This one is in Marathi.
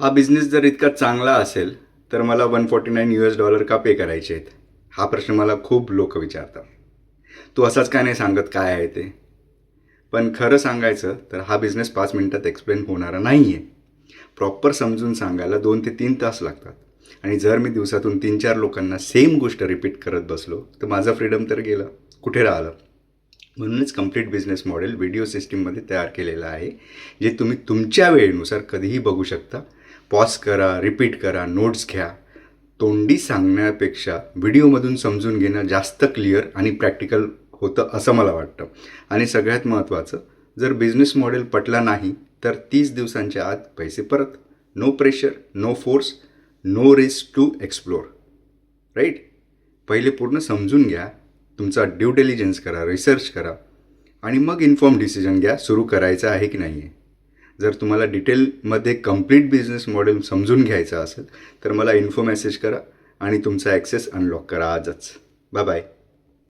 हा बिझनेस जर इतका चांगला असेल तर मला $149 का पे करायचे आहेत? हा प्रश्न मला खूप लोक विचारतात. तू असाच काय नाही सांगत काय आहे ते. पण खरं सांगायचं तर हा बिझनेस 5 मिनिटात एक्सप्लेन होणारा नाही आहे. प्रॉपर समजून सांगायला 2 ते 3 तास लागतात. आणि जर मी दिवसातून 3-4 लोकांना सेम गोष्ट रिपीट करत बसलो तर माझा फ्रीडम तर गेला, कुठे राहिलं. म्हणूनच कंप्लीट बिझनेस मॉडेल व्हिडिओ सिस्टीममध्ये तयार केलेलं आहे, जे तुम्ही तुमच्या वेळेनुसार कधीही बघू शकता. पॉज करा, रिपीट करा, नोट्स घ्या. तोंडी सांगण्यापेक्षा व्हिडिओमधून समजून घेणं जास्त क्लिअर आणि प्रॅक्टिकल होतं असं मला वाटतं. आणि सगळ्यात महत्त्वाचं, जर बिझनेस मॉडेल पटला नाही तर 30 दिवसांच्या आत पैसे परत. No pressure, no force, no risk to explore. Right. पहिले पूर्ण समजून घ्या, तुमचा ड्यू डिलिजन्स करा, रिसर्च करा आणि मग इन्फॉर्म डिसिजन घ्या सुरू करायचं आहे की नाही आहे. जर तुम्हाला डिटेलमध्ये कंप्लीट बिझनेस मॉडेल समजून घ्यायचं असेल तर मला इन्फो मेसेज करा आणि तुमचा ॲक्सेस अनलॉक करा आजच. Bye bye.